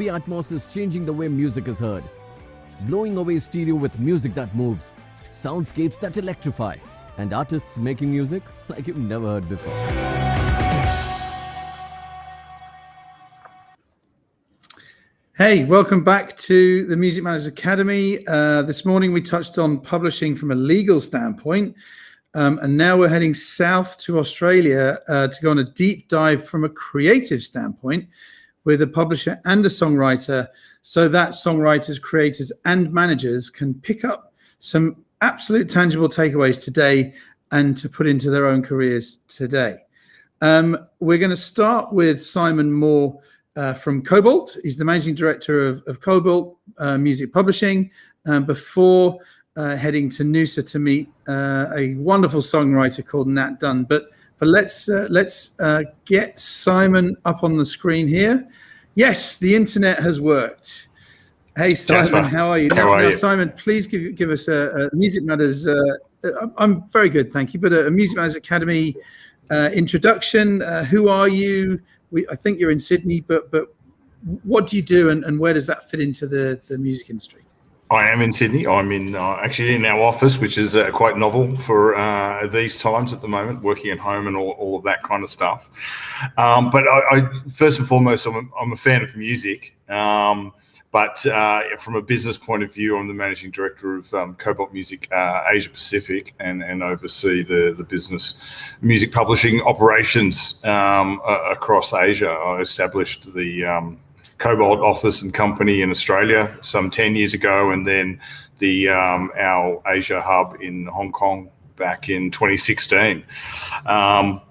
Dolby Atmos is changing the way music is heard, blowing away stereo with music that moves, soundscapes that electrify, and artists making music like you've never heard before. Hey, welcome back to the Music Matters Academy. This morning we touched on publishing from a legal standpoint, and now we're heading south to Australia to go on a deep dive from a creative standpoint with a publisher and a songwriter, so that songwriters, creators, and managers can pick up some absolute tangible takeaways today and to put into their own careers today. We're going to start with Simon Moore from Kobalt. He's the managing director of Kobalt Music Publishing, before heading to Noosa to meet a wonderful songwriter called Nat Dunn. But let's get Simon up on the screen here. Yes, the internet has worked. Hey, Simon, Jasper, how are you? Now, Simon, please give us a Music Matters. I'm very good, thank you. But a Music Matters Academy introduction. Who are you? I think you're in Sydney, but what do you do, and where does that fit into the music industry? I am in Sydney. I'm in actually in our office, which is quite novel for these times at the moment, working at home and all of that kind of stuff. But I first and foremost, I'm a fan of music. But from a business point of view, I'm the managing director of Kobalt Music Asia Pacific, and oversee the business music publishing operations across Asia. I established the Kobalt office and company in Australia some 10 years ago, and then our Asia hub in Hong Kong back in 2016. So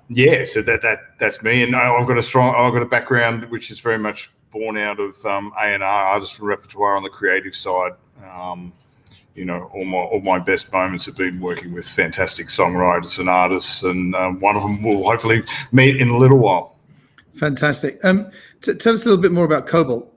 that's me, and I've got a background which is very much born out of A&R, artist and repertoire on the creative side. All my best moments have been working with fantastic songwriters and artists, and one of them will hopefully meet in a little while. Fantastic. Tell us a little bit more about Kobalt.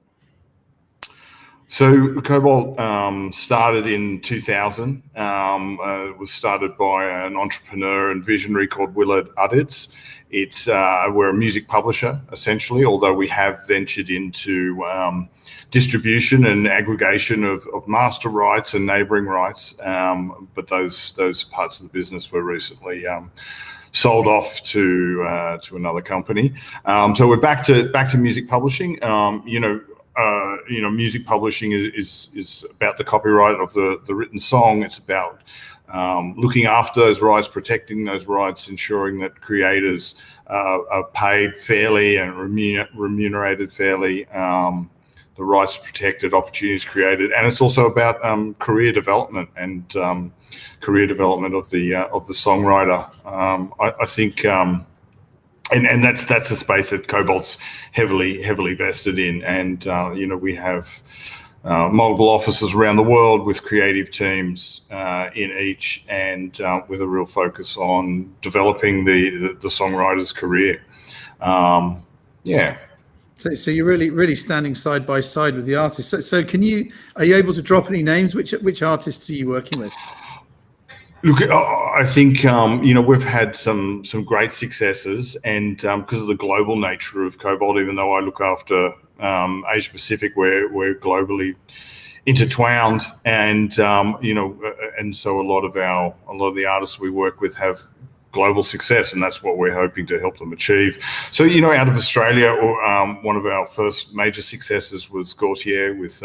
So Kobalt started in 2000. It was started by an entrepreneur and visionary called Willard Uditz. We're a music publisher, essentially, although we have ventured into distribution and aggregation of master rights and neighbouring rights. But those parts of the business were recently sold off to another company. So we're back to music publishing. Music publishing is about the copyright of the written song. It's about looking after those rights, protecting those rights, ensuring that creators are paid fairly and remunerated fairly. The rights protected, opportunities created, and it's also about career development and career development of the songwriter. I think. And that's a space that Kobalt's heavily vested in, and we have multiple offices around the world with creative teams in each, and with a real focus on developing the songwriter's career. So you're really standing side by side with the artists. So are you able to drop any names? Which artists are you working with? Look, I think we've had some great successes, and because of the global nature of Kobalt, even though I look after Asia Pacific, we're globally intertwined, and and so a lot of the artists we work with have global success, and that's what we're hoping to help them achieve. So out of Australia, one of our first major successes was Gautier with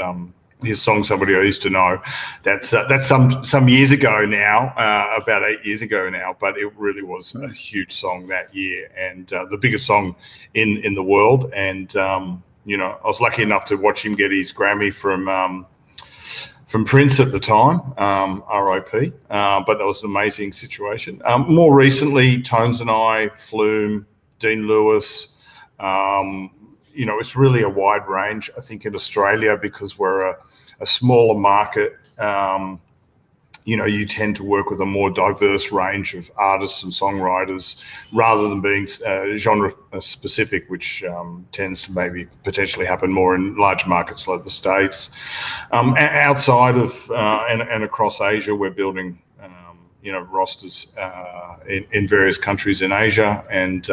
his song "Somebody I Used to Know." That's some years ago now, about 8 years ago now, but it really was a huge song that year, and the biggest song in the world. And I was lucky enough to watch him get his Grammy from Prince at the time, R.I.P. But that was an amazing situation. More recently, Tones and I, Flume, Dean Lewis. It's really a wide range. I think in Australia, because we're a smaller market, you tend to work with a more diverse range of artists and songwriters rather than being genre specific, which tends to maybe potentially happen more in large markets like the States. Outside of and across Asia, we're building rosters in various countries in Asia, and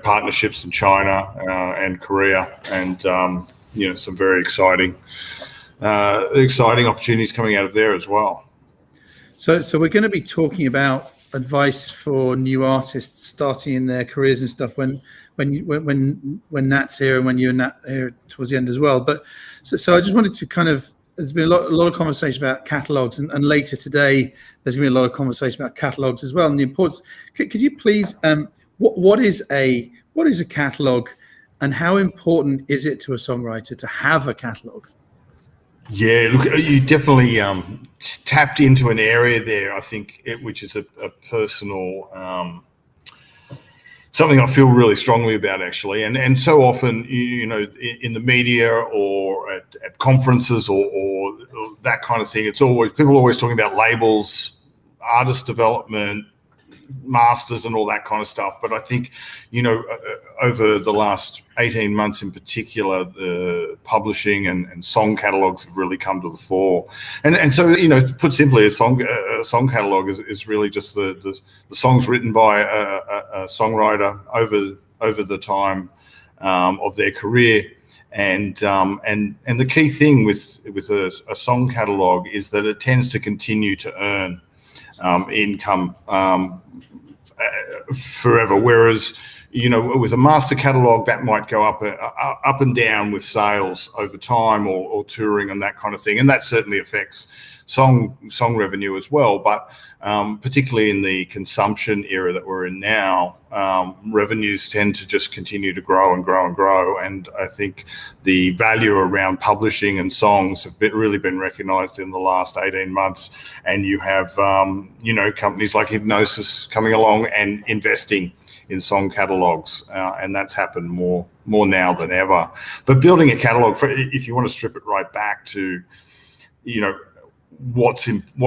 partnerships in China and Korea, and some very exciting opportunities coming out of there as well. So we're going to be talking about advice for new artists starting in their careers and stuff when Nat's here and when you and Nat here towards the end as well. But so I just wanted to kind of, there's been a lot of conversation about catalogues, and later today there's going to be a lot of conversation about catalogues as well, and the importance. Could you please, what is a catalogue, and how important is it to a songwriter to have a catalogue? Yeah, look, you definitely tapped into an area there, I think, which is a personal something I feel really strongly about, actually. And so often, in the media or at conferences or that kind of thing, people are always talking about labels, artist development, masters and all that kind of stuff. But I think, over the last 18 months in particular, the publishing and song catalogues have really come to the fore. And so, put simply, a song catalogue is really just the songs written by a songwriter over the time of their career. And the key thing with a song catalogue is that it tends to continue to earn income forever, whereas with a master catalogue that might go up and down with sales over time or touring and that kind of thing, and that certainly affects song revenue as well. But particularly in the consumption era that we're in now, revenues tend to just continue to grow and grow and grow. And I think the value around publishing and songs have really been recognised in the last 18 months. And you have, companies like Hypnosis coming along and investing in song catalogues, and that's happened more now than ever. But building a catalogue, if you want to strip it right back to, what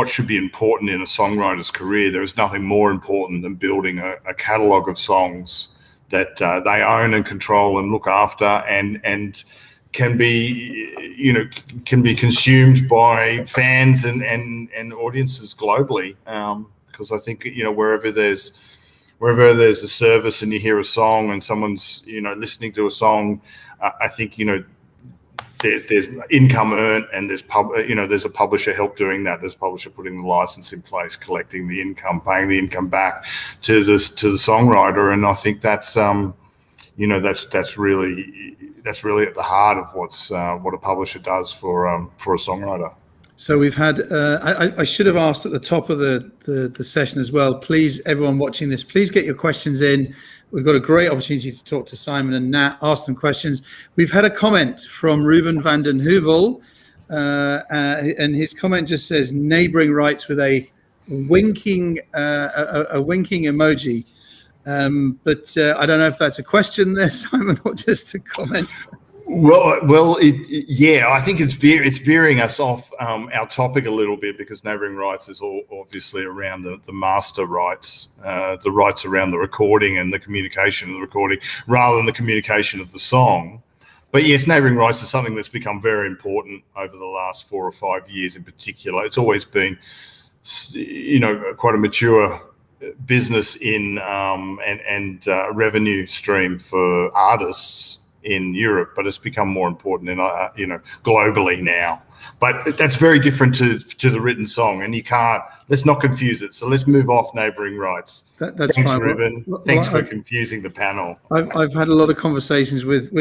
should be important in a songwriter's career, there is nothing more important than building a catalogue of songs that they own and control and look after, and can be consumed by fans and audiences globally. Because I think wherever there's a service and you hear a song and someone's listening to a song, I think there's income earned, and there's a publisher help doing that. There's a publisher putting the license in place, collecting the income, paying the income back to the songwriter, and I think that's that's really at the heart of what a publisher does for a songwriter. So we've had, I should have asked at the top of the session as well, please, everyone watching this, please get your questions in. We've got a great opportunity to talk to Simon and Nat, ask them questions. We've had a comment from Ruben van den Heuvel, and his comment just says neighboring rights with a winking emoji. But I don't know if that's a question there, Simon, or just a comment. Well, yeah, I think it's veering us off our topic a little bit, because neighbouring rights is all obviously around the master rights, the rights around the recording and the communication of the recording, rather than the communication of the song. But yes, neighbouring rights is something that's become very important over the last 4 or 5 years in particular. It's always been, quite a mature business in and revenue stream for artists in Europe, but it's become more important in globally now. But that's very different to the written song, and let's not confuse it. So let's move off neighbouring rights. That's Thanks, fine. Ruben. Thanks for confusing the panel. I've had a lot of conversations with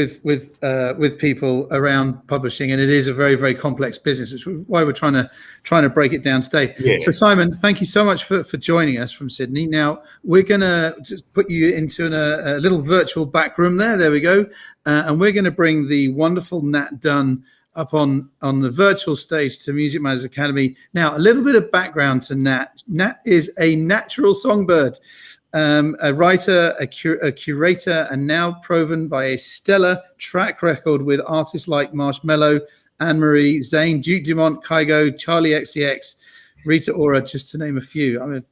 people around publishing, and it is a very, very complex business, which is why we're trying to break it down today. Yeah. So Simon, thank you so much for joining us from Sydney. Now we're gonna just put you into a little virtual back room there. There we go, and we're going to bring the wonderful Nat Dunn up on the virtual stage to Music Matters Academy. Now, a little bit of background to Nat. Nat is a natural songbird, a writer, a curator, and now proven by a stellar track record with artists like Marshmello, Anne-Marie, Zayn, Duke Dumont, Kygo, Charlie XCX, Rita Ora, just to name a few. I mean,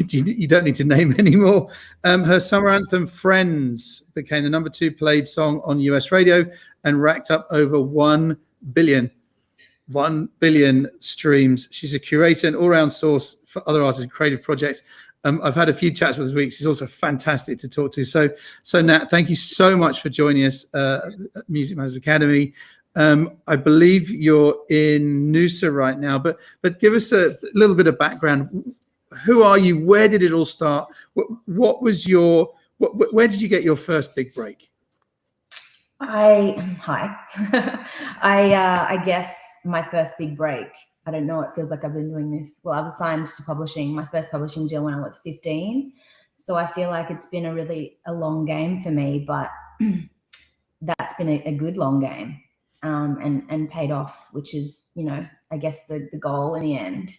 you don't need to name any more. Her summer anthem, Friends, became the #2 played song on US radio and racked up over 1 billion streams. She's a curator and all-round source for other artists and creative projects. I've had a few chats with Weeks. He's also fantastic to talk to. So Nat, thank you so much for joining us at Music Matters Academy. I believe you're in Noosa right now, but give us a little bit of background. Who are you? Where did it all start? What was your where did you get your first big break? Hi. I guess my first big break, I don't know, it feels like I've been doing this. Well, I was signed to publishing, my first publishing deal when I was 15. So I feel like it's been a long game for me, but that's been a good long game, and paid off, which is, I guess the goal in the end.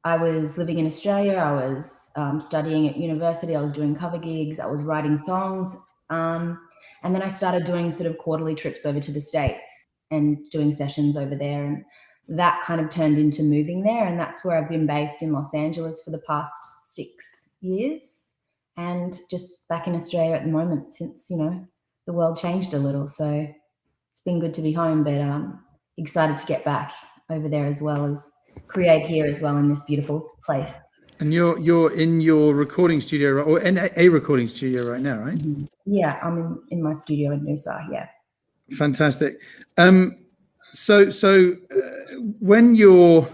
I was living in Australia. I was studying at university. I was doing cover gigs. I was writing songs. And then I started doing sort of quarterly trips over to the States and doing sessions over there. And that kind of turned into moving there. And that's where I've been based in Los Angeles for the past 6 years. And just back in Australia at the moment since, the world changed a little. So it's been good to be home, but excited to get back over there as well as create here as well in this beautiful place. And you're in your recording studio, or in a recording studio right now, right? Mm-hmm. Yeah, I'm in my studio in Noosa. Yeah. Fantastic. So when you're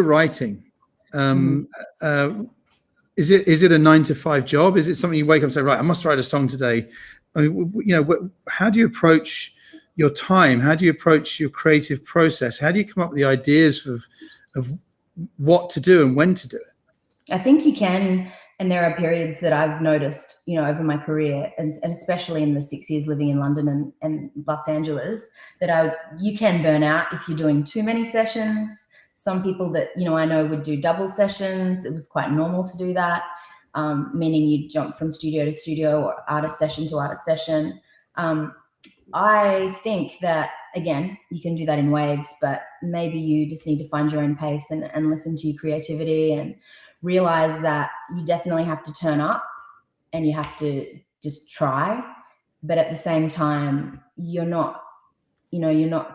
writing, is it a 9-to-5 job? Is it something you wake up and say, right, I must write a song today? I mean, how do you approach your time? How do you approach your creative process? How do you come up with the ideas of what to do and when to do it? I think you can, and there are periods that I've noticed, over my career, and especially in the 6 years living in London and Los Angeles, that you can burn out if you're doing too many sessions. Some people that, I know would do double sessions. It was quite normal to do that, meaning you jump from studio to studio or artist session to artist session. I think that, again, you can do that in waves, but maybe you just need to find your own pace and listen to your creativity and realize that you definitely have to turn up and you have to just try. But at the same time, you're not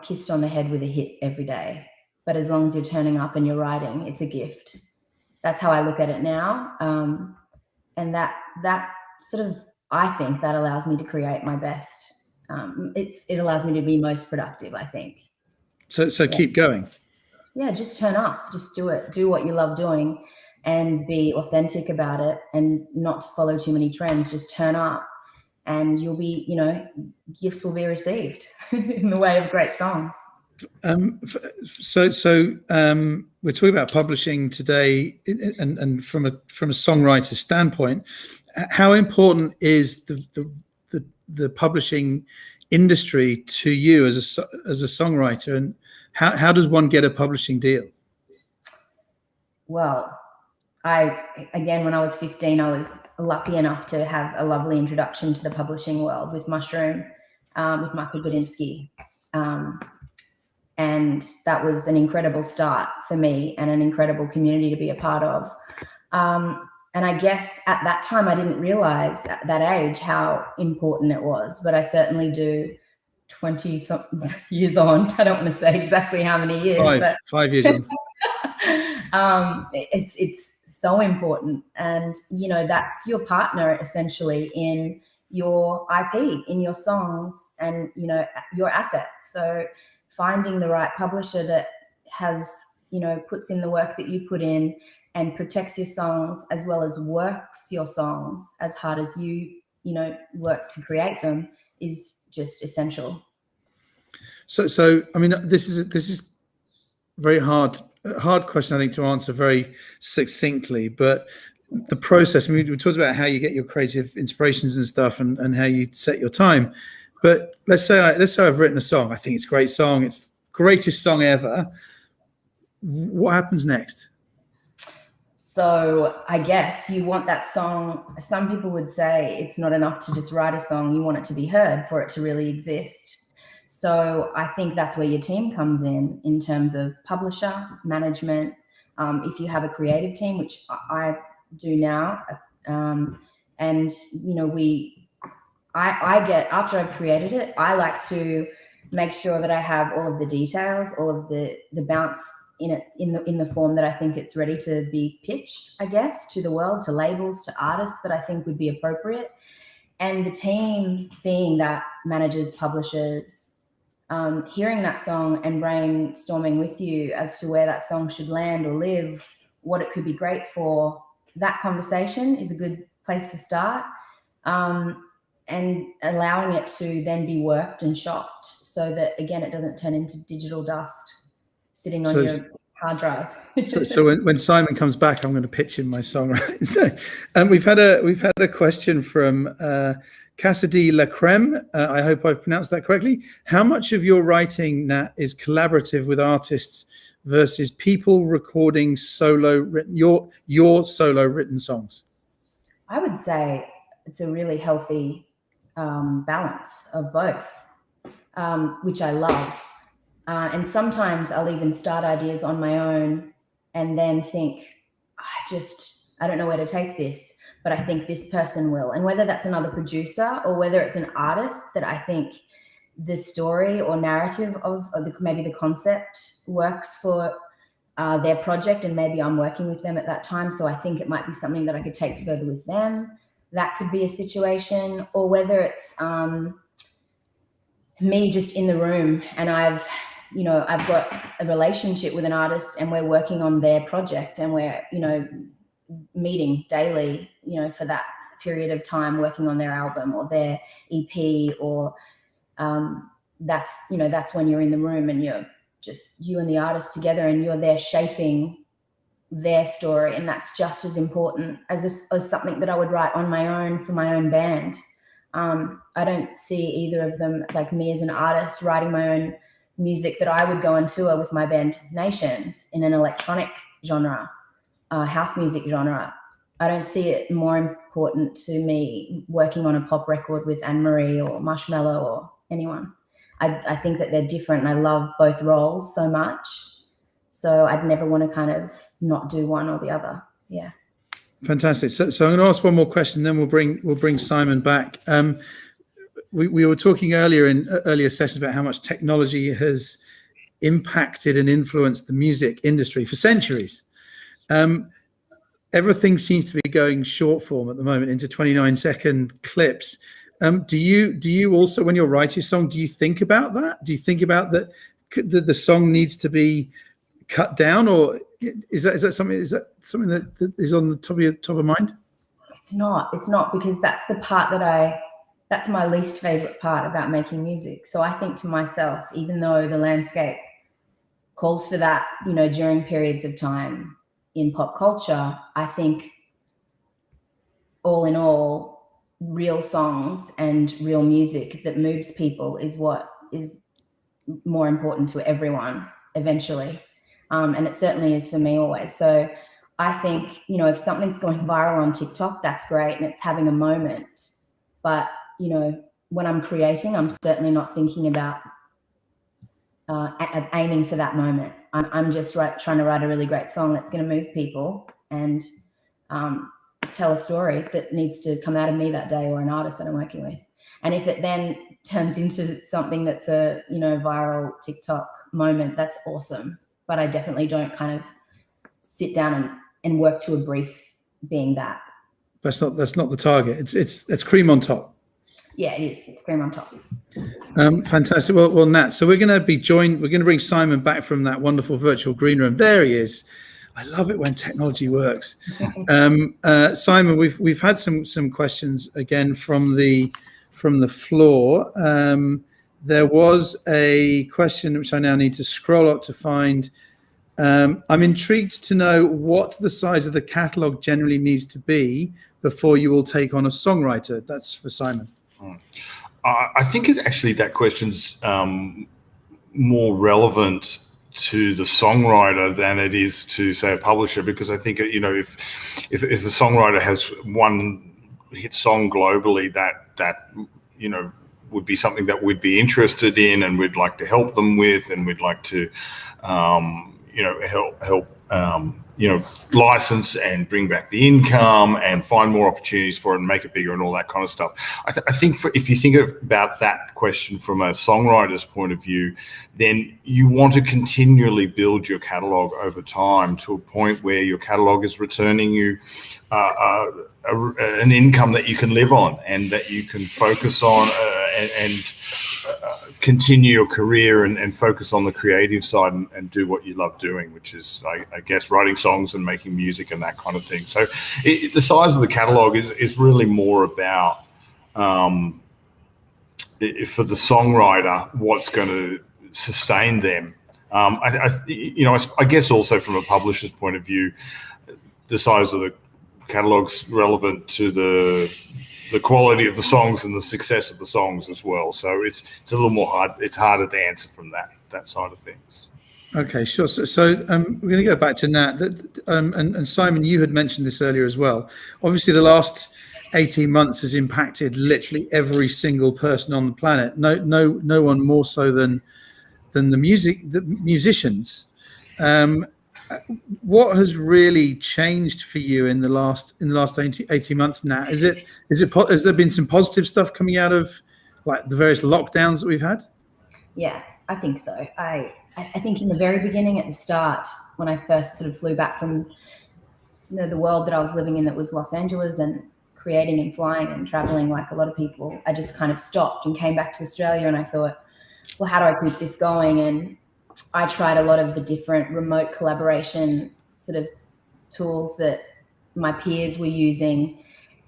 kissed on the head with a hit every day. But as long as you're turning up and you're writing, it's a gift. That's how I look at it now. And that sort of, I think that allows me to create my best. It allows me to be most productive, I think. So yeah. Keep going. Yeah, just turn up, just do it. Do what you love doing and be authentic about it and not to follow too many trends. Just turn up and you'll be, gifts will be received in the way of great songs. So we're talking about publishing today, and from a songwriter standpoint, how important is the publishing industry to you as a songwriter, and how does one get a publishing deal? Well, when I was 15, I was lucky enough to have a lovely introduction to the publishing world with Mushroom, with Michael Budinsky. And that was an incredible start for me and an incredible community to be a part of. And I guess at that time, I didn't realize at that age how important it was, but I certainly do 20 years on. I don't want to say exactly how many years. Five years on. It's so important. And, that's your partner essentially in your IP, in your songs and, your assets. So finding the right publisher that has, puts in the work that you put in and protects your songs as well as works your songs as hard as you work to create them is just essential. So I mean, this is very hard question, I think, to answer very succinctly, but the process, I mean, we talked about how you get your creative inspirations and stuff and how you set your time. But let's say I've written a song. I think it's a great song. It's the greatest song ever. What happens next? So I guess you want that song. Some people would say it's not enough to just write a song. You want it to be heard for it to really exist. So I think that's where your team comes in terms of publisher, management. If you have a creative team, which I do now, and I get, after I've created it, I like to make sure that I have all of the details, all of the bounce in the form that I think it's ready to be pitched, I guess, to the world, to labels, to artists that I think would be appropriate. And the team being that managers, publishers, hearing that song and brainstorming with you as to where that song should land or live, what it could be great for, that conversation is a good place to start. And allowing it to then be worked and shopped so that, again, it doesn't turn into digital dust sitting on your hard drive. So when Simon comes back, I'm going to pitch him my song. Right? So we've had a question from Cassidy Lacreme. I hope I've pronounced that correctly. How much of your writing, Nat, is collaborative with artists versus people recording your solo written songs? I would say it's a really healthy balance of both, which I love. And sometimes I'll even start ideas on my own and then think, I don't know where to take this, but I think this person will. And whether that's another producer or whether it's an artist that I think the story or narrative of maybe the concept works for their project, and maybe I'm working with them at that time, so I think it might be something that I could take further with them. That could be a situation. Or whether it's me just in the room and I've got a relationship with an artist and we're working on their project and we're, meeting daily, for that period of time, working on their album or their EP, or that's when you're in the room and you're just you and the artist together and you're there shaping their story. And that's just as important as something that I would write on my own for my own band. I don't see either of them, like me as an artist writing my own music, that I would go on tour with my band Nations in an electronic genre, house music genre. I don't see it more important to me working on a pop record with Anne-Marie or Marshmello or anyone. I think that they're different, and I love both roles so much. So I'd never want to kind of not do one or the other. Yeah. Fantastic. So I'm going to ask one more question, then we'll bring Simon back. We were talking earlier in earlier sessions about how much technology has impacted and influenced the music industry for centuries. Everything seems to be going short form at the moment into 29-second clips. Do you also, when you're writing a song, do you think about that? Do you think about that the song needs to be cut down, or is that something that is on the top of mind? It's not, because that's the part that's my least favorite part about making music. So I think to myself, even though the landscape calls for that, during periods of time in pop culture, I think all in all, real songs and real music that moves people is what is more important to everyone eventually. And it certainly is for me always. So I think, if something's going viral on TikTok, that's great and it's having a moment. But, when I'm creating, I'm certainly not thinking about aiming for that moment. I'm just trying to write a really great song that's going to move people and tell a story that needs to come out of me that day, or an artist that I'm working with. And if it then turns into something that's a, viral TikTok moment, that's awesome. But I definitely don't kind of sit down and work to a brief being that. That's not the target. It's cream on top. Yeah, it is. It's cream on top. Fantastic. Well, Nat, so we're going to bring Simon back from that wonderful virtual green room. There he is. I love it when technology works. Simon, we've had some questions again from the floor. There was a question which I now need to scroll up to find. I'm intrigued to know what the size of the catalogue generally needs to be before you will take on a songwriter. That's for Simon. I think that question's more relevant to the songwriter than it is to, say, a publisher, because I think, if a songwriter has one hit song globally, that would be something that we'd be interested in and we'd like to help them with, and we'd like to help license and bring back the income and find more opportunities for it and make it bigger and all that kind of stuff. I think if you think about that question from a songwriter's point of view, then you want to continually build your catalogue over time to a point where your catalogue is returning you an income that you can live on and that you can focus on and continue your career and focus on the creative side and do what you love doing, which is, I guess, writing songs and making music and that kind of thing. So the size of the catalogue is really more about, for the songwriter, what's going to sustain them. I guess also from a publisher's point of view, the size of the catalogue's relevant to the quality of the songs and the success of the songs as well. So it's a little more hard. It's harder to answer from that side of things. Okay, sure. So we're going to go back to Nat. And Simon, you had mentioned this earlier as well. Obviously, the last 18 months has impacted literally every single person on the planet. No one more so than the musicians. What has really changed for you in the last 18 months, Nat? Has there been some positive stuff coming out of like the various lockdowns that we've had? Yeah, I think so. I think in the very beginning, at the start, when I first sort of flew back from the world that I was living in, that was Los Angeles, and creating and flying and traveling like a lot of people, I just kind of stopped and came back to Australia, and I thought, well, how do I keep this going? And I tried a lot of the different remote collaboration sort of tools that my peers were using,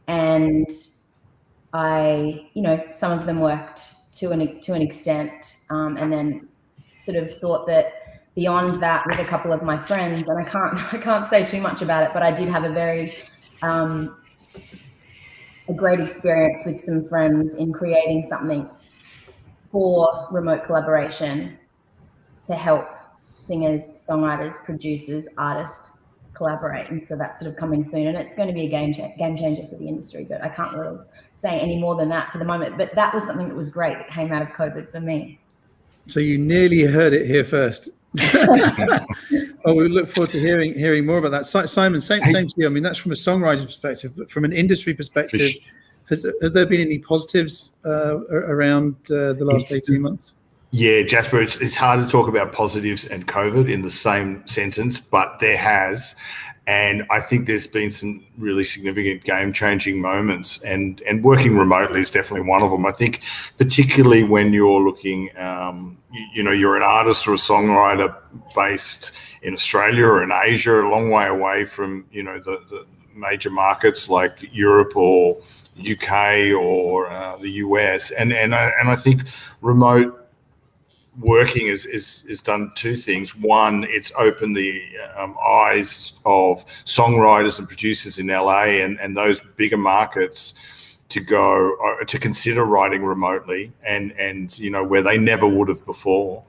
and some of them worked to an extent, and then sort of thought that beyond that, with a couple of my friends, and I can't say too much about it, but I did have a very a great experience with some friends in creating something for remote collaboration to help singers, songwriters, producers, artists collaborate. And so that's sort of coming soon, and it's going to be a game changer for the industry, but I can't really say any more than that for the moment. But that was something that was great that came out of COVID for me. So you nearly heard it here first. Well, we look forward to hearing more about that. Simon, same to you. I mean, that's from a songwriter's perspective, but from an industry perspective, have there been any positives around the last 18 months? Yeah, Jasper, it's hard to talk about positives and COVID in the same sentence, but there has. And I think there's been some really significant game-changing moments, and working remotely is definitely one of them. I think particularly when you're looking, you're an artist or a songwriter based in Australia or in Asia, a long way away from, the major markets like Europe or UK or the US. And I think remote working is done two things. One, it's opened the eyes of songwriters and producers in LA and those bigger markets to go to consider writing remotely and where they never would have before.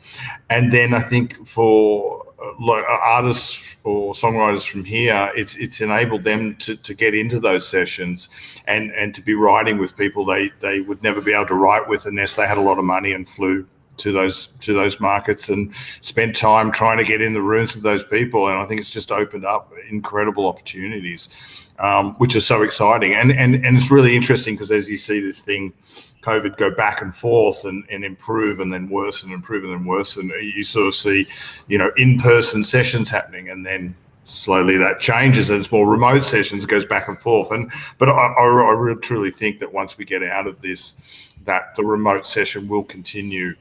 And then I think for artists or songwriters from here, it's enabled them to get into those sessions and to be writing with people they would never be able to write with unless they had a lot of money and flew to those markets and spent time trying to get in the rooms with those people. And I think it's just opened up incredible opportunities, which is so exciting. And it's really interesting because as you see this thing, COVID, go back and forth and improve and then worsen and improve and then worsen, you sort of see, in-person sessions happening, and then slowly that changes and it's more remote sessions. It goes back and forth. But I really truly think that once we get out of this, that the remote session will continue.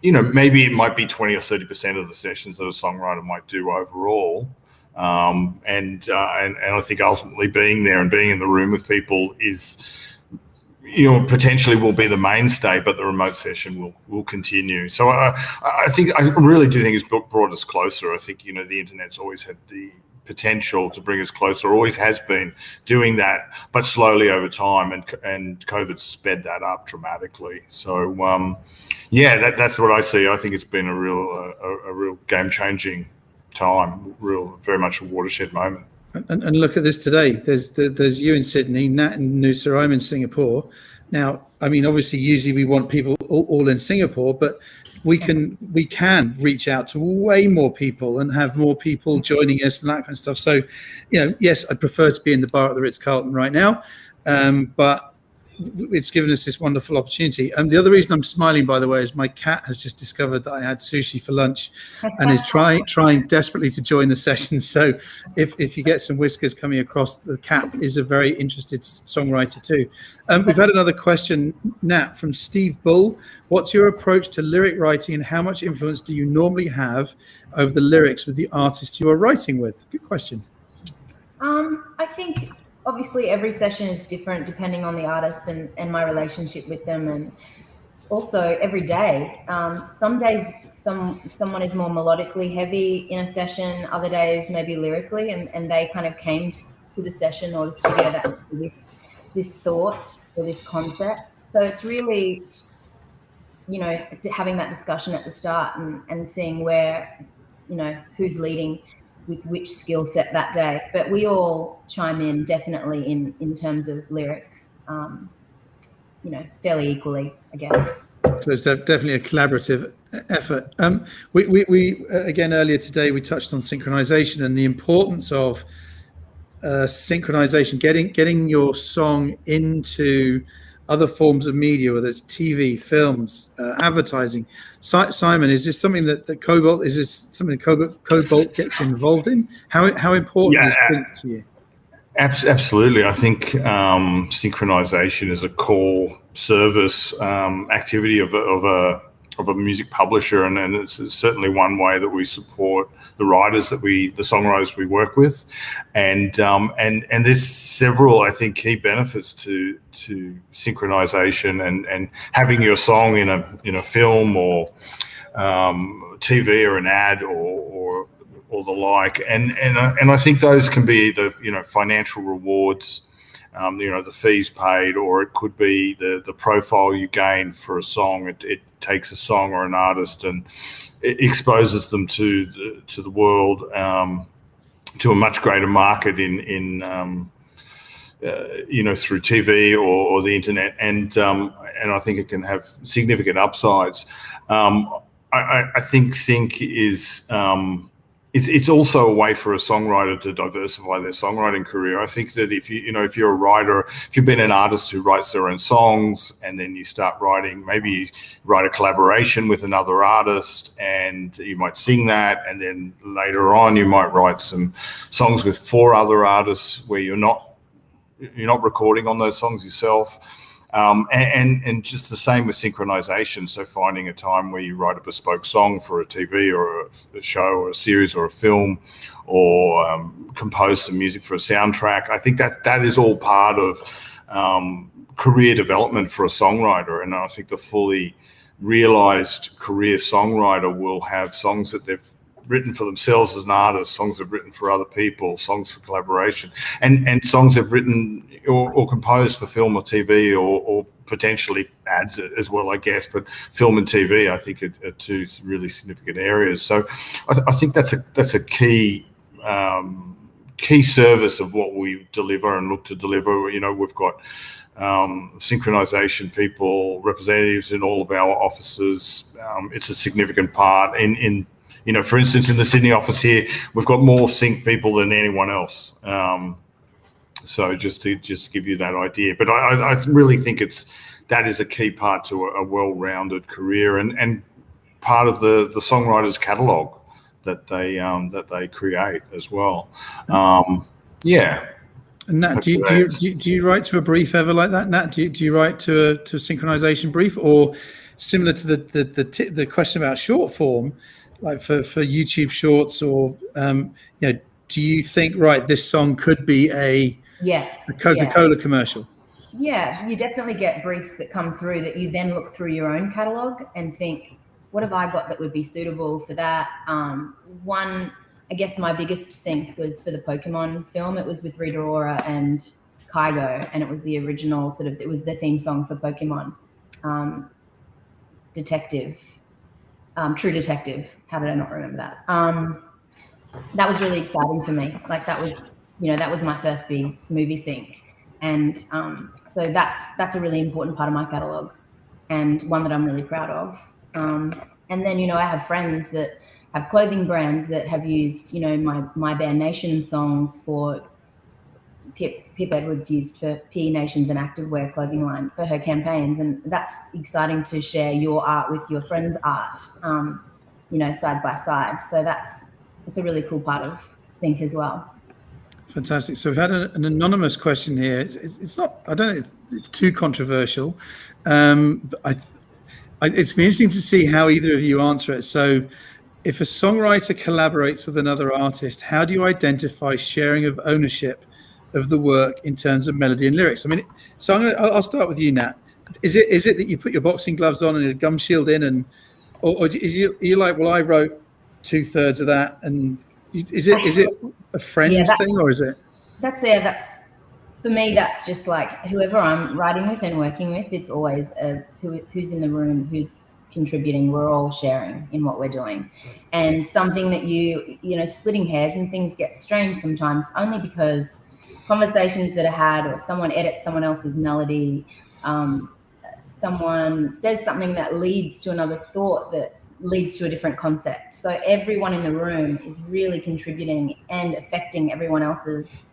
Maybe it might be 20 or 30% of the sessions that a songwriter might do overall. And I think ultimately being there and being in the room with people is, potentially will be the mainstay, but the remote session will continue. So I really do think it's brought us closer. I think, the internet's always had the potential to bring us closer, always has been doing that, but slowly over time, and COVID sped that up dramatically. So that's what I see. I think it's been a real game-changing time, very much a watershed moment. And look at this today. There's you in Sydney, Nat and Noosa. I'm in Singapore. Now, I mean, obviously, usually we want people all in Singapore, but we can reach out to way more people and have more people joining us and that kind of stuff. So, yes, I'd prefer to be in the bar at the Ritz-Carlton right now, but it's given us this wonderful opportunity. And the other reason I'm smiling, by the way, is my cat has just discovered that I had sushi for lunch and is trying desperately to join the session. So if you get some whiskers coming across, the cat is a very interested songwriter too. We've had another question, Nat, from Steve Bull. What's your approach to lyric writing and how much influence do you normally have over the lyrics with the artist you are writing with? Good question. I think obviously every session is different depending on the artist and my relationship with them, and also every day. Some days someone is more melodically heavy in a session, other days maybe lyrically, and they kind of came to the session or the studio that with this thought or this concept. So it's really, having that discussion at the start and seeing where, who's leading with which skill set that day. But we all chime in definitely in terms of lyrics, fairly equally, I guess. So it's definitely a collaborative effort. We again, earlier today, we touched on synchronization and the importance of synchronization, getting your song into other forms of media, whether it's TV, films, advertising. Simon, is this something that Kobalt, Kobalt gets involved in? How important is it to you? Absolutely. I think synchronization is a core service activity of a music publisher, and it's certainly one way that we support the songwriters we work with, and there's several, I think, key benefits to synchronization and having your song in a film or TV or an ad or the like, and I think those can be either financial rewards, the fees paid, or it could be the profile you gain for a song. It takes a song or an artist and it exposes them to the world, to a much greater market in through TV or the internet, and I think it can have significant upsides. I think sync is. It's also a way for a songwriter to diversify their songwriting career. I think that if you're a writer, if you've been an artist who writes their own songs and then you start writing, maybe you write a collaboration with another artist and you might sing that, and then later on you might write some songs with 4 other artists where you're not recording on those songs yourself. And just the same with synchronization. So finding a time where you write a bespoke song for a TV or a show or a series or a film, or compose some music for a soundtrack. I think that is all part of career development for a songwriter. And I think the fully realized career songwriter will have songs that they've written for themselves as an artist, songs they've written for other people, songs for collaboration, and songs they've written or composed for film or TV or potentially ads as well, I guess. But film and TV, I think, are 2 really significant areas. So I think that's a key service of what we deliver and look to deliver. We've got synchronization people, representatives in all of our offices. It's a significant part in for instance, in the Sydney office here, we've got more sync people than anyone else. So just to give you that idea, but I really think that is a key part to a well-rounded career and part of the songwriter's catalogue that they create as well. Yeah. And Nat, do you write to a brief ever like that? Nat, do you write to a synchronization brief, or similar to the question about short form? Like for YouTube shorts, or do you think, right, this song could be a Coca-Cola commercial? Yeah, you definitely get briefs that come through that you then look through your own catalogue and think, what have I got that would be suitable for that? One, I guess my biggest sync was for the Pokemon film. It was with Rita Ora and Kygo, and it was the original it was the theme song for Pokemon. Detective. True Detective. How did I not remember that? That was really exciting for me. Like that was my first big movie sync, and so that's a really important part of my catalogue, and one that I'm really proud of. And then, I have friends that have clothing brands that have used, my Band Nation songs for Pip Edwards used for P Nation's an activewear clothing line for her campaigns. And that's exciting to share your art with your friend's art, side by side. So it's a really cool part of Sync as well. Fantastic. So we've had an anonymous question here. It's not, I don't know, it's too controversial. But it's been interesting to see how either of you answer it. So if a songwriter collaborates with another artist, how do you identify sharing of ownership of the work in terms of melody and lyrics? I mean, so I'll start with you, Nat. Is it that you put your boxing gloves on and a gum shield in, or are you like, well, I wrote 2/3 of that, and is it a friends thing, or is it? That's for me. That's just like whoever I'm writing with and working with. It's always who's in the room, who's contributing. We're all sharing in what we're doing, and something that splitting hairs and things get strange sometimes, only because conversations that are had, or someone edits someone else's melody, someone says something that leads to another thought that leads to a different concept. So everyone in the room is really contributing and affecting everyone else's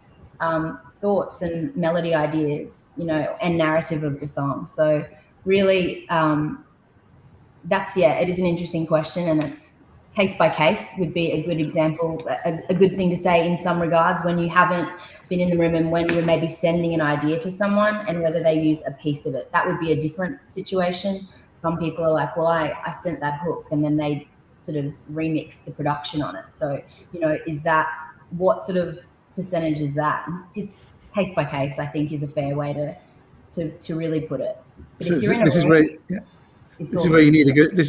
thoughts and melody ideas, and narrative of the song. So really, it is an interesting question, and it's case by case would be a good example, a good thing to say in some regards when you haven't been in the room and when you're maybe sending an idea to someone and whether they use a piece of it. That would be a different situation. Some people are like, well, I sent that hook, and then they sort of remix the production on it. So, is that, what sort of percentage is that? It's case by case, I think, is a fair way to really put it. But if you're in a room, this is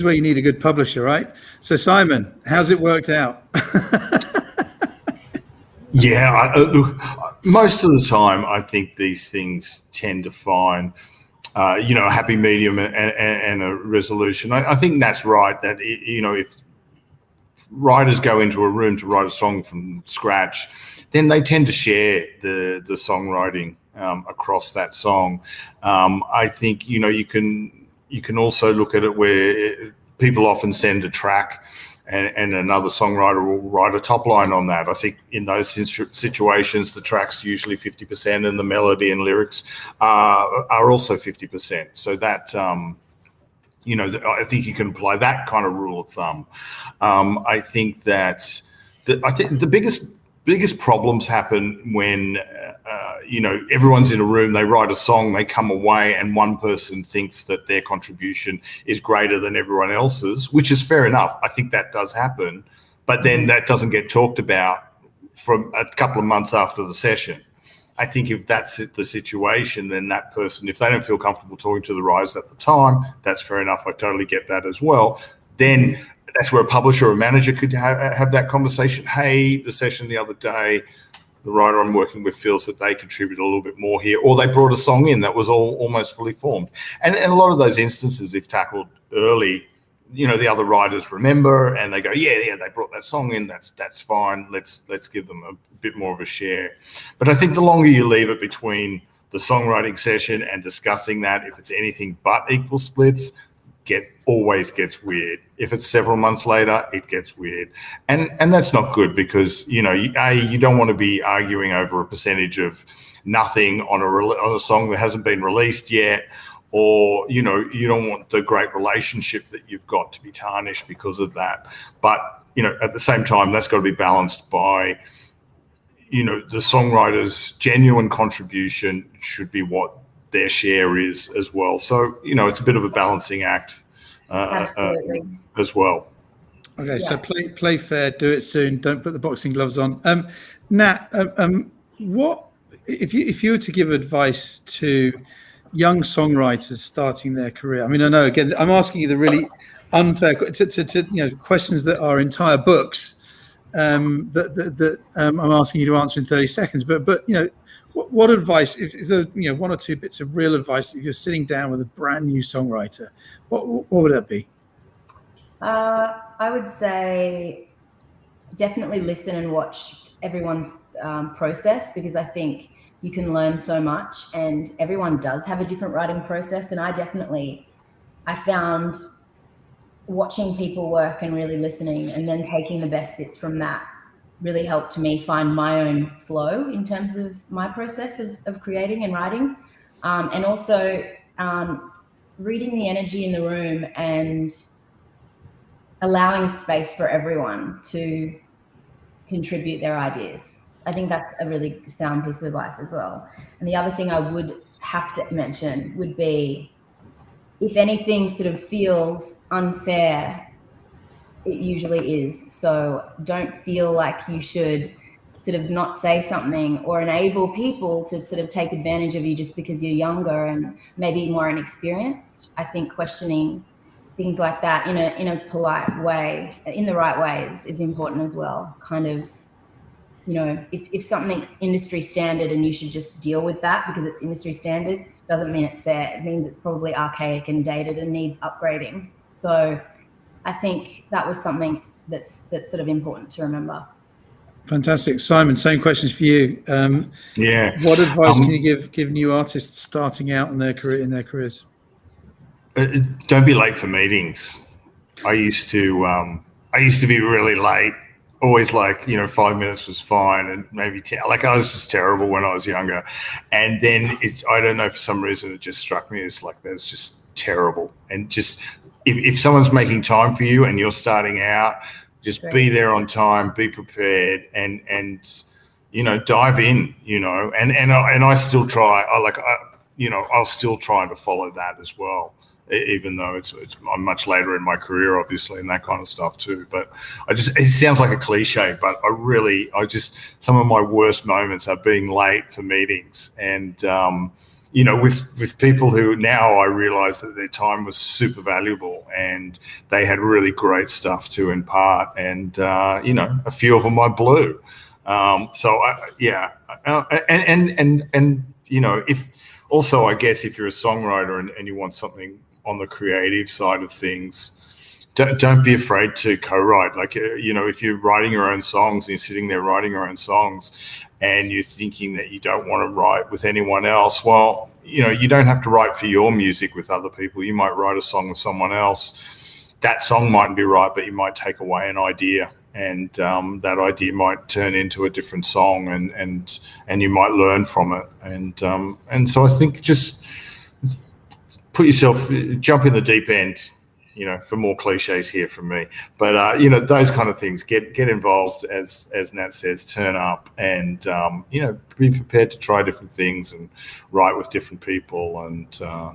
where you need a good publisher, right? So Simon, how's it worked out? Yeah, look, most of the time, I think these things tend to find, a happy medium and a resolution. I think that's right. That if writers go into a room to write a song from scratch, then they tend to share the songwriting across that song. I think you can also look at it where people often send a track, and another songwriter will write a top line on that. I think in those situations, the track's usually 50% and the melody and lyrics are also 50%. So that, I think you can apply that kind of rule of thumb. I think that the biggest problems happen when, everyone's in a room, they write a song, they come away, and one person thinks that their contribution is greater than everyone else's, which is fair enough. I think that does happen, but then that doesn't get talked about for a couple of months after the session. I think if that's the situation, then that person, if they don't feel comfortable talking to the writers at the time, that's fair enough. I totally get that as well. Then that's where a publisher or a manager could have that conversation. Hey, the session the other day, the writer I'm working with feels that they contribute a little bit more here, or they brought a song in that was almost fully formed. And a lot of those instances, if tackled early, the other writers remember and they go, yeah, they brought that song in. That's fine. Let's give them a bit more of a share. But I think the longer you leave it between the songwriting session and discussing that, if it's anything but equal splits, always gets weird. If it's several months later, it gets weird, and that's not good, because you don't want to be arguing over a percentage of nothing on a song that hasn't been released yet, or you don't want the great relationship that you've got to be tarnished because of that. But at the same time, that's got to be balanced by the songwriter's genuine contribution should be what their share is as well. So, it's a bit of a balancing act absolutely as well. Okay, yeah. So play fair, do it soon. Don't put the boxing gloves on. Nat, what if you were to give advice to young songwriters starting their career? I mean, I know again, I'm asking you the really unfair questions that are entire books that I'm asking you to answer in 30 seconds. But what advice, if there are one or two bits of real advice, if you're sitting down with a brand new songwriter, what would that be? I would say definitely listen and watch everyone's process, because I think you can learn so much, and everyone does have a different writing process. And I found watching people work and really listening, and then taking the best bits from that really helped me find my own flow in terms of my process of creating and writing. And also reading the energy in the room and allowing space for everyone to contribute their ideas. I think that's a really sound piece of advice as well. And the other thing I would have to mention would be, if anything sort of feels unfair, it usually is. So don't feel like you should sort of not say something or enable people to sort of take advantage of you just because you're younger and maybe more inexperienced. I think questioning things like that in a polite way, in the right ways, is important as well. Kind of, you know, if something's industry standard and you should just deal with that because it's industry standard, doesn't mean it's fair. It means it's probably archaic and dated and needs upgrading. So I think that was something that's sort of important to remember. Fantastic. Simon, same questions for you. What advice can you give new artists starting out in their careers? Don't be late for meetings. I used to be really late. Always 5 minutes was fine, and maybe 10. I was just terrible when I was younger. And then I don't know, for some reason it just struck me as that's just terrible. And just if someone's making time for you and you're starting out, just be there on time, be prepared, and dive in. And I still try. I'll still try to follow that as well, even though I'm much later in my career, obviously, and that kind of stuff too. But it sounds like a cliche, but some of my worst moments are being late for meetings. And, with people who now I realize that their time was super valuable and they had really great stuff to impart. And, a few of them I blew. If also, I guess if you're a songwriter and you want something on the creative side of things, don't be afraid to co-write. If you're writing your own songs and you're sitting there writing your own songs and you're thinking that you don't want to write with anyone else, well, you don't have to write for your music with other people. You might write a song with someone else. That song mightn't be right, but you might take away an idea, and that idea might turn into a different song, and you might learn from it. And so I think just jump in the deep end, for more cliches here from me. But, those kind of things, get involved, as Nat says, turn up and, be prepared to try different things and write with different people and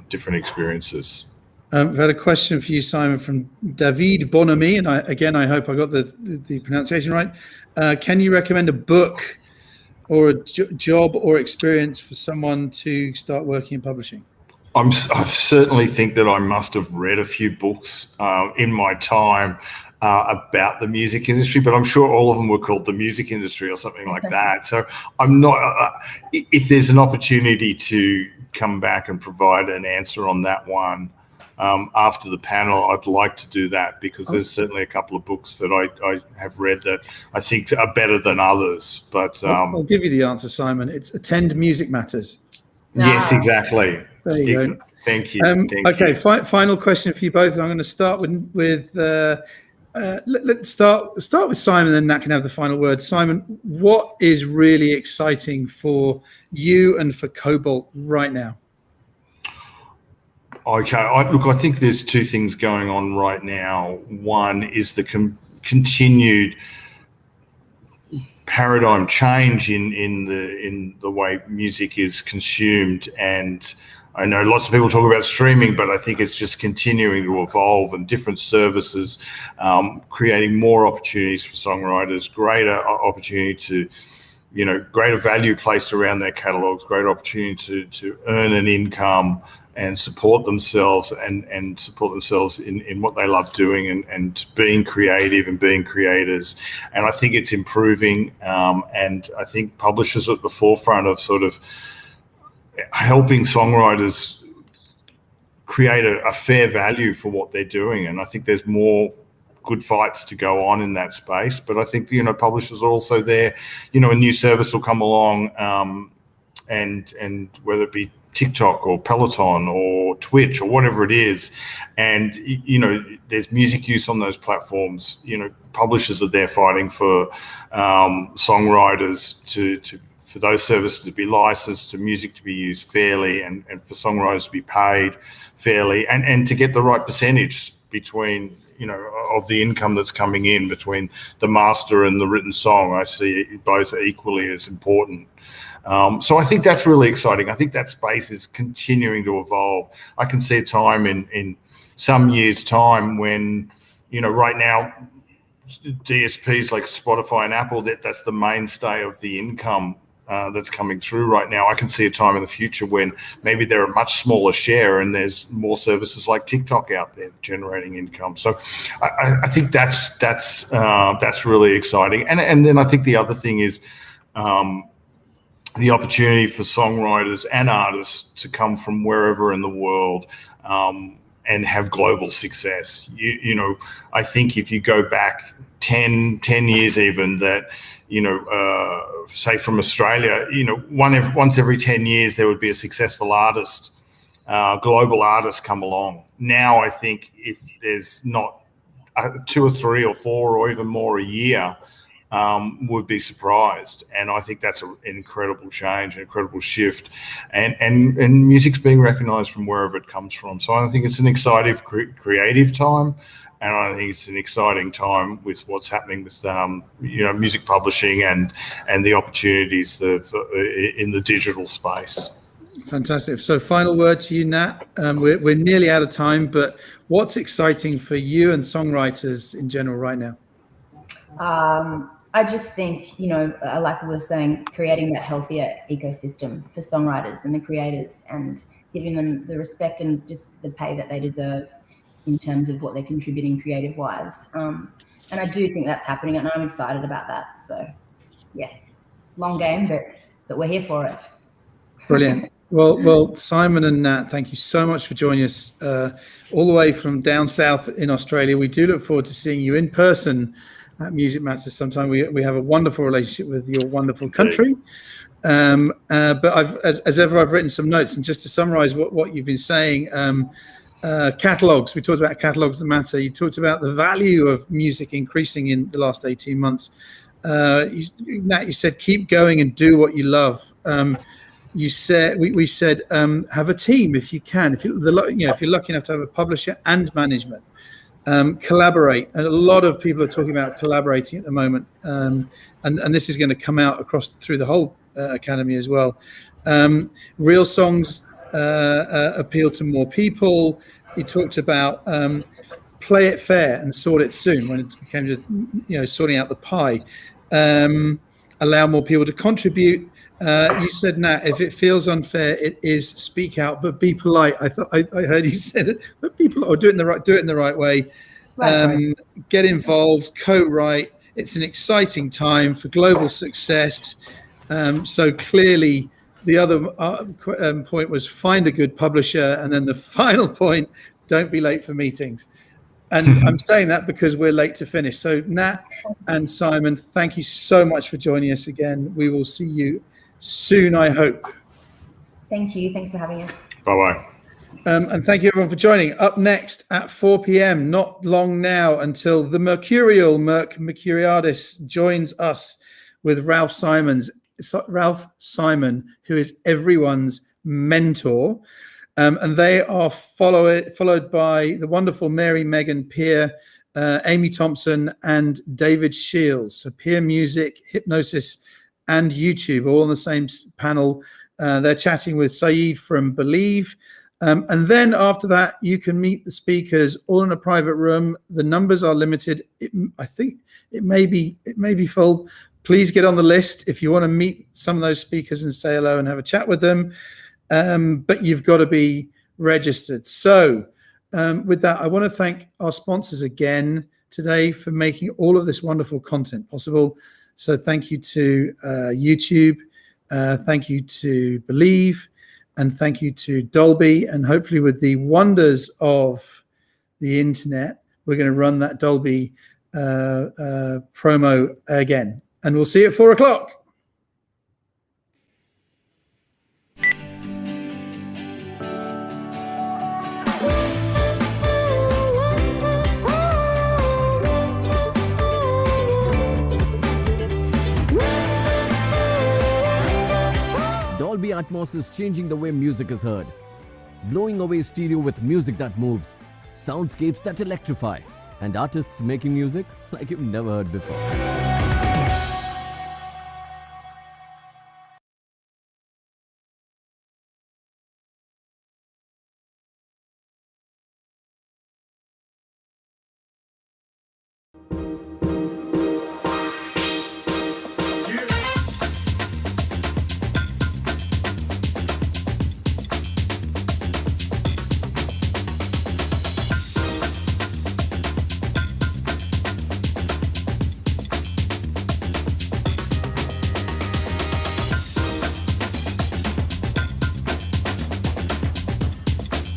different experiences. I've had a question for you, Simon, from David Bonamy, and I hope I got the pronunciation right. Can you recommend a book or a job or experience for someone to start working in publishing? I certainly think that I must have read a few books in my time about the music industry, but I'm sure all of them were called the music industry or something like that. So I'm not. If there's an opportunity to come back and provide an answer on that one after the panel, I'd like to do that, because there's certainly a couple of books that I have read that I think are better than others. But I'll give you the answer, Simon. It's Attend Music Matters. Yes, exactly. There you go. Thank you. Okay, final question for you both. I'm going to start with let's start with Simon, then Nat can have the final word. Simon, what is really exciting for you and for Kobalt right now? Okay, I think there's two things going on right now. One is the continued paradigm change in the way music is consumed, and I know lots of people talk about streaming, but I think it's just continuing to evolve, and different services creating more opportunities for songwriters, greater opportunity to, greater value placed around their catalogues, greater opportunity to earn an income and support themselves and support themselves in what they love doing and being creative and being creators. And I think it's improving, and I think publishers are at the forefront of sort of helping songwriters create a fair value for what they're doing. And I think there's more good fights to go on in that space. But I think, publishers are also there. A new service will come along and whether it be TikTok or Peloton or Twitch or whatever it is. And, there's music use on those platforms. Publishers are there fighting for songwriters for those services to be licensed, to music to be used fairly, and for songwriters to be paid fairly, and to get the right percentage between, of the income that's coming in between the master and the written song. I see both equally as important. So I think that's really exciting. I think that space is continuing to evolve. I can see a time in some years' time when, right now, DSPs like Spotify and Apple, that's the mainstay of the income that's coming through right now. I can see a time in the future when maybe they're a much smaller share and there's more services like TikTok out there generating income. So I think that's really exciting. And then I think the other thing is the opportunity for songwriters and artists to come from wherever in the world and have global success. I think if you go back 10 years even, that say from Australia, once every 10 years there would be a successful artist, global artist come along. Now I think if there's not 2 or 3 or 4 or even more a year, would be surprised. And I think that's an incredible change, an incredible shift, and music's being recognized from wherever it comes from. So I think it's an exciting creative time. And I think it's an exciting time with what's happening with, music publishing and the opportunities in the digital space. Fantastic. So final word to you, Nat. We're nearly out of time, but what's exciting for you and songwriters in general right now? I just think, like we were saying, creating that healthier ecosystem for songwriters and the creators and giving them the respect and just the pay that they deserve in terms of what they're contributing creative wise. And I do think that's happening and I'm excited about that. So yeah, long game, but we're here for it. Brilliant. Well, Simon and Nat, thank you so much for joining us all the way from down south in Australia. We do look forward to seeing you in person at Music Matters sometime. We have a wonderful relationship with your wonderful country. But as ever, I've written some notes, and just to summarize what you've been saying, catalogues. We talked about catalogues that matter. You talked about the value of music increasing in the last 18 months. Nat, you said keep going and do what you love. You said we said have a team if you can. If you're lucky enough to have a publisher and management, collaborate. And a lot of people are talking about collaborating at the moment, and this is going to come out through the whole academy as well. Real songs appeal to more people. You talked about play it fair and sort it soon, when it became just sorting out the pie. Allow more people to contribute. You said, Nat, if it feels unfair, it is, speak out, but be polite. I heard you said it, but people do it in the right way. Right. Get involved, co-write. It's an exciting time for global success. So clearly, the other point was find a good publisher, and then the final point: don't be late for meetings. And I'm saying that because we're late to finish. So Nat and Simon, thank you so much for joining us again. We will see you soon, I hope. Thank you. Thanks for having us. Bye-bye. And thank you everyone for joining. Up next at 4 p.m, not long now until the Mercurial Mercuriadis joins us with Ralph Simon, who is everyone's mentor. And they are followed by the wonderful Mary Megan Peer, Amy Thompson, and David Shields. So Peer Music, Hypnosis, and YouTube, all on the same panel. They're chatting with Saeed from Believe. And then after that, you can meet the speakers all in a private room. The numbers are limited. I think it may be full. Please get on the list if you want to meet some of those speakers and say hello and have a chat with them. But you've got to be registered. So with that, I want to thank our sponsors again today for making all of this wonderful content possible. So thank you to YouTube, thank you to Believe, and thank you to Dolby. And hopefully with the wonders of the internet, we're going to run that Dolby promo again. And we'll see you at 4 o'clock. Atmos is changing the way music is heard, blowing away stereo with music that moves, soundscapes that electrify, and artists making music like you've never heard before.